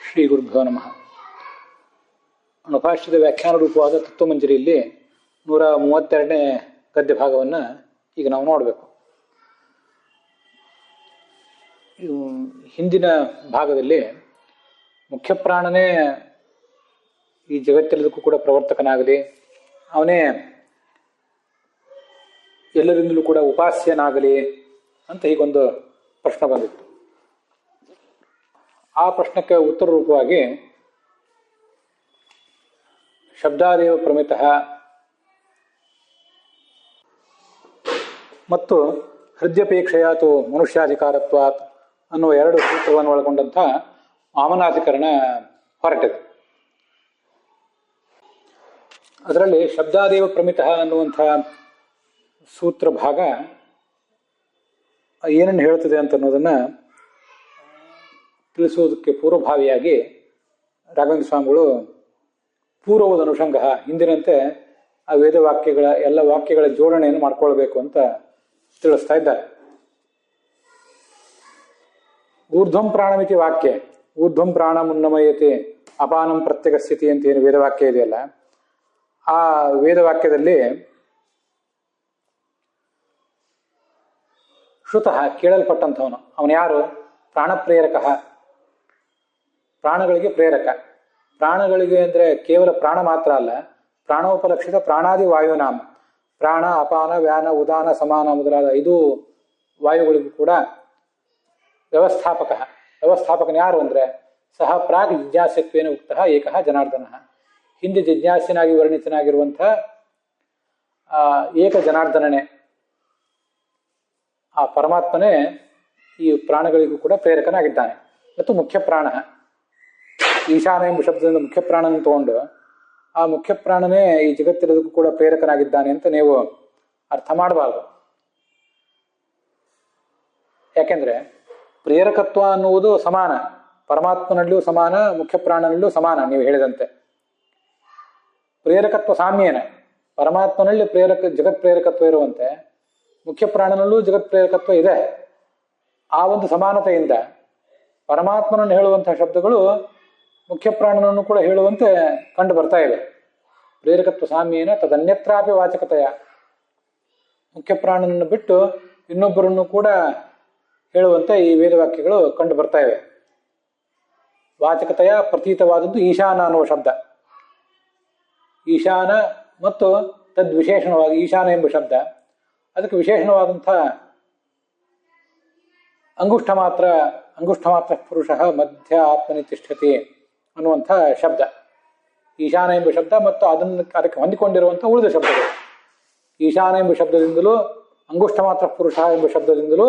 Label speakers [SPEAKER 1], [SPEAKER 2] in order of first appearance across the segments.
[SPEAKER 1] ಶ್ರೀ ಗುರುಭ್ಯೋ ನಮಃ. ಅನುಭಾಷ್ಯದ ವ್ಯಾಖ್ಯಾನ ರೂಪವಾದ ತತ್ವಮಂಜರಿಯಲ್ಲಿ 132ನೇ ಗದ್ಯ ಭಾಗವನ್ನು ಈಗ ನಾವು ನೋಡಬೇಕು. ಹಿಂದಿನ ಭಾಗದಲ್ಲಿ ಮುಖ್ಯ ಪ್ರಾಣನೇ ಈ ಜಗತ್ತೆಲ್ಲದಕ್ಕೂ ಕೂಡ ಪ್ರವರ್ತಕನಾಗಲಿ, ಅವನೇ ಎಲ್ಲರಿಂದಲೂ ಕೂಡ ಉಪಾಸ್ಯನಾಗಲಿ ಅಂತ ಹೀಗೊಂದು ಪ್ರಶ್ನೆ ಬಂದಿತ್ತು. ಆ ಪ್ರಶ್ನಕ್ಕೆ ಉತ್ತರ ರೂಪವಾಗಿ ಶಬ್ದಾದೇವ ಪ್ರಮಿತಃ ಮತ್ತು ಹೃದಯಪೇಕ್ಷೆಯಾತು ಮನುಷ್ಯಾಧಿಕಾರತ್ವಾತ್ ಅನ್ನುವ ಎರಡು ಸೂತ್ರಗಳನ್ನು ಒಳಗೊಂಡಂಥ ವಾಮನಾಧಿಕರಣ ಹೊರಟಿದೆ. ಅದರಲ್ಲಿ ಶಬ್ದಾದೇವ ಪ್ರಮಿತಃ ಅನ್ನುವಂಥ ಸೂತ್ರ ಭಾಗ ಏನನ್ನು ಹೇಳ್ತದೆ ಅಂತ ಅನ್ನೋದನ್ನು ತಿಳಿಸುವುದಕ್ಕೆ ಪೂರ್ವಭಾವಿಯಾಗಿ ರಾಘವೇಂದ್ರ ಸ್ವಾಮಿಗಳು ಪೂರ್ವದ ಅನುಷಂಗ ಹಿಂದಿನಂತೆ ಆ ವೇದವಾಕ್ಯಗಳ ಎಲ್ಲ ವಾಕ್ಯಗಳ ಜೋಡಣೆಯನ್ನು ಮಾಡ್ಕೊಳ್ಬೇಕು ಅಂತ ತಿಳಿಸ್ತಾ ಇದ್ದಾರೆ. ಊರ್ಧ್ವಂ ಪ್ರಾಣಮಿತಿ ವಾಕ್ಯ, ಊರ್ಧ್ವಂ ಪ್ರಾಣ ಮುನ್ನಮಯತೆ ಅಪಾನಂ ಪ್ರತ್ಯಗಸ್ಥಿತಿ ಅಂತ ಏನು ವೇದವಾಕ್ಯ ಇದೆಯಲ್ಲ, ಆ ವೇದವಾಕ್ಯದಲ್ಲಿ ಶ್ರುತಃ ಕೇಳಲ್ಪಟ್ಟಂಥವನು ಅವನು ಯಾರು? ಪ್ರಾಣಪ್ರೇರಕ, ಪ್ರಾಣಗಳಿಗೆ ಪ್ರೇರಕ. ಪ್ರಾಣಗಳಿಗೆ ಅಂದರೆ ಕೇವಲ ಪ್ರಾಣ ಮಾತ್ರ ಅಲ್ಲ, ಪ್ರಾಣೋಪಲಕ್ಷಿತ ಪ್ರಾಣಾದಿ ವಾಯುನಾಮ, ಪ್ರಾಣ ಅಪಾನ ವ್ಯಾನ ಉದಾನ ಸಮಾನ ಮೊದಲಾದ 5 ವಾಯುಗಳಿಗೂ ಕೂಡ ವ್ಯವಸ್ಥಾಪಕನ ಯಾರು ಅಂದರೆ ಸಹ ಪ್ರಾಗ್ ಜಿಜ್ಞಾಸ್ಯತ್ವೇನ ಉಕ್ತಃ ಏಕಃ ಜನಾರ್ದನ. ಹಿಂದೆ ಜಿಜ್ಞಾಸ್ಯನಾಗಿ ವರ್ಣಿತನಾಗಿರುವಂಥ ಏಕ ಜನಾರ್ದನನೇ, ಆ ಪರಮಾತ್ಮನೇ ಈ ಪ್ರಾಣಗಳಿಗೂ ಕೂಡ ಪ್ರೇರಕನಾಗಿದ್ದಾನೆ. ಮತ್ತು ಮುಖ್ಯ ಪ್ರಾಣ, ಈಶಾನ ಎಂಬ ಶಬ್ದದಿಂದ ಮುಖ್ಯ ಪ್ರಾಣನ ತಗೊಂಡು ಆ ಮುಖ್ಯ ಪ್ರಾಣನೇ ಈ ಜಗತ್ತಿರೋದಕ್ಕೂ ಕೂಡ ಪ್ರೇರಕನಾಗಿದ್ದಾನೆ ಅಂತ ನೀವು ಅರ್ಥ ಮಾಡಬಾರ್ದು. ಯಾಕೆಂದ್ರೆ ಪ್ರೇರಕತ್ವ ಅನ್ನುವುದು ಸಮಾನ, ಪರಮಾತ್ಮನಲ್ಲಿಯೂ ಸಮಾನ, ಮುಖ್ಯ ಪ್ರಾಣನಲ್ಲೂ ಸಮಾನ. ನೀವು ಹೇಳಿದಂತೆ ಪ್ರೇರಕತ್ವ ಸಾಮ್ಯೇನ, ಪರಮಾತ್ಮನಲ್ಲಿ ಜಗತ್ ಪ್ರೇರಕತ್ವ ಇರುವಂತೆ ಮುಖ್ಯ ಪ್ರಾಣನಲ್ಲೂ ಜಗತ್ ಪ್ರೇರಕತ್ವ ಇದೆ. ಆ ಒಂದು ಸಮಾನತೆಯಿಂದ ಪರಮಾತ್ಮನನ್ನು ಹೇಳುವಂತಹ ಶಬ್ದಗಳು ಮುಖ್ಯ ಪ್ರಾಣನನ್ನು ಕೂಡ ಹೇಳುವಂತೆ ಕಂಡು ಬರ್ತಾ ಇದೆ. ಪ್ರೇರಕತ್ವ ಸಾಮ್ಯೇನ ತದನ್ಯತ್ರಾಪಿ ವಾಚಕತೆಯ, ಮುಖ್ಯ ಪ್ರಾಣನನ್ನು ಬಿಟ್ಟು ಇನ್ನೊಬ್ಬರನ್ನು ಕೂಡ ಹೇಳುವಂತೆ ಈ ವೇದವಾಕ್ಯಗಳು ಕಂಡು ಬರ್ತಾ ಇವೆ. ವಾಚಕತೆಯ ಪ್ರತೀತವಾದದ್ದು ಈಶಾನ ಅನ್ನುವ ಶಬ್ದ. ಈಶಾನ ಮತ್ತು ತದ್ವಿಶೇಷಣವಾಗಿ ಈಶಾನ ಎಂಬ ಶಬ್ದ, ಅದಕ್ಕೆ ವಿಶೇಷಣವಾದಂಥ ಅಂಗುಷ್ಠ ಮಾತ್ರ ಪುರುಷ ಮಧ್ಯ ಆತ್ಮನಿ ತಿಷ್ಠತಿ ಅನ್ನುವಂಥ ಶಬ್ದ ಈಶಾನ ಎಂಬ ಶಬ್ದ. ಮತ್ತು ಅದಕ್ಕೆ ಹೊಂದಿಕೊಂಡಿರುವಂಥ ಉಳಿದ ಶಬ್ದಗಳು ಈಶಾನ ಎಂಬ ಶಬ್ದದಿಂದಲೂ ಅಂಗುಷ್ಠ ಮಾತ್ರ ಪುರುಷ ಎಂಬ ಶಬ್ದದಿಂದಲೂ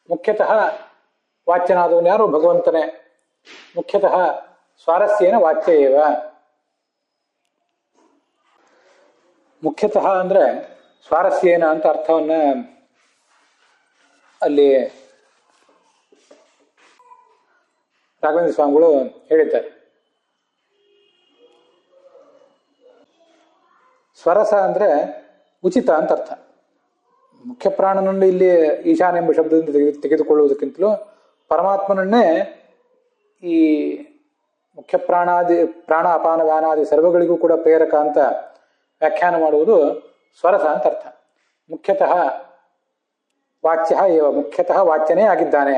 [SPEAKER 1] ಮುಖ್ಯತಃ ವಾಚ್ಯನಾದವನು ಯಾರು? ಭಗವಂತನೇ. ಮುಖ್ಯತಃ ಸ್ವಾರಸ್ಯೇನ ವಾಚ್ಯ ಏವ. ಮುಖ್ಯತಃ ಅಂದರೆ ಸ್ವಾರಸ್ಯೇನ ಅಂತ ಅರ್ಥವನ್ನ ಅಲ್ಲಿ ರಾಘವೇಂದ್ರ ಸ್ವಾಮಿಗಳು ಹೇಳಿದ್ದಾರೆ. ಸ್ವರಸ ಅಂದರೆ ಉಚಿತ ಅಂತ ಅರ್ಥ. ಮುಖ್ಯ ಪ್ರಾಣನನ್ನು ಇಲ್ಲಿ ಈಶಾನ ಎಂಬ ಶಬ್ದದಿಂದ ತೆಗೆದುಕೊಳ್ಳುವುದಕ್ಕಿಂತಲೂ ಪರಮಾತ್ಮನನ್ನೇ ಈ ಮುಖ್ಯ ಪ್ರಾಣ ಅಪಾನ ವ್ಯಾನಾದಿ ಸರ್ವಗಳಿಗೂ ಕೂಡ ಪ್ರೇರಕ ಅಂತ ವ್ಯಾಖ್ಯಾನ ಮಾಡುವುದು ಸ್ವರಸ ಅಂತ ಅರ್ಥ. ಮುಖ್ಯತಃ ವಾಚ್ಯ ಏವ, ಮುಖ್ಯತಃ ವಾಚ್ಯನೇ ಆಗಿದ್ದಾನೆ.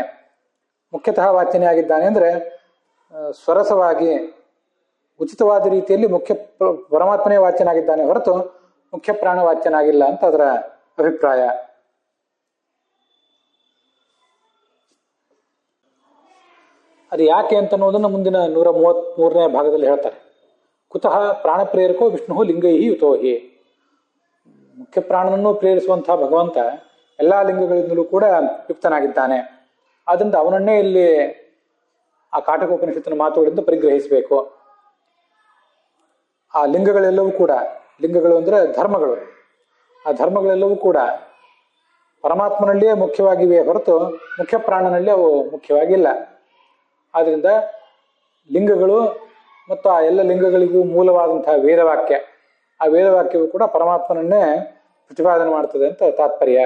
[SPEAKER 1] ಮುಖ್ಯತಃ ವಾಚ್ಯನೇ ಆಗಿದ್ದಾನೆ ಅಂದರೆ ಸ್ವರಸವಾಗಿ ಉಚಿತವಾದ ರೀತಿಯಲ್ಲಿ ಪರಮಾತ್ಮನೇ ವಾಚ್ಯನಾಗಿದ್ದಾನೆ ಹೊರತು ಮುಖ್ಯ ಪ್ರಾಣ ವಾಚ್ಯನಾಗಿಲ್ಲ ಅಂತ ಅದರ ಅಭಿಪ್ರಾಯ. ಅದು ಯಾಕೆ ಅಂತ ಅನ್ನೋದನ್ನು ಮುಂದಿನ 133ನೇ ಭಾಗದಲ್ಲಿ ಹೇಳ್ತಾರೆ. ಕುತಃ ಪ್ರಾಣ ಪ್ರೇರಕೋ ವಿಷ್ಣು ಲಿಂಗೈಹಿ ಯುತೋಹಿ. ಮುಖ್ಯ ಪ್ರಾಣನನ್ನು ಪ್ರೇರಿಸುವಂತಹ ಭಗವಂತ ಎಲ್ಲ ಲಿಂಗಗಳಿಂದಲೂ ಕೂಡ ಯುಕ್ತನಾಗಿದ್ದಾನೆ. ಆದ್ದರಿಂದ ಅವನನ್ನೇ ಇಲ್ಲಿ ಆ ಕಾಟಕೋಪನಿಷತ್ತಿನ ಮಾತುಗಳಿಂದ ಪರಿಗ್ರಹಿಸಬೇಕು. ಆ ಲಿಂಗಗಳೆಲ್ಲವೂ ಕೂಡ, ಲಿಂಗಗಳು ಅಂದರೆ ಧರ್ಮಗಳು, ಆ ಧರ್ಮಗಳೆಲ್ಲವೂ ಕೂಡ ಪರಮಾತ್ಮನಲ್ಲಿಯೇ ಮುಖ್ಯವಾಗಿವೆ ಹೊರತು ಮುಖ್ಯ ಪ್ರಾಣನಲ್ಲಿ ಅವು ಮುಖ್ಯವಾಗಿಲ್ಲ. ಆದ್ದರಿಂದ ಲಿಂಗಗಳು ಮತ್ತು ಆ ಎಲ್ಲ ಲಿಂಗಗಳಿಗೂ ಮೂಲವಾದಂತಹ ವೇದವಾಕ್ಯ, ಆ ವೇದವಾಕ್ಯವು ಕೂಡ ಪರಮಾತ್ಮನನ್ನೇ ಪ್ರತಿಪಾದನೆ ಮಾಡ್ತದೆ ಅಂತ ತಾತ್ಪರ್ಯ.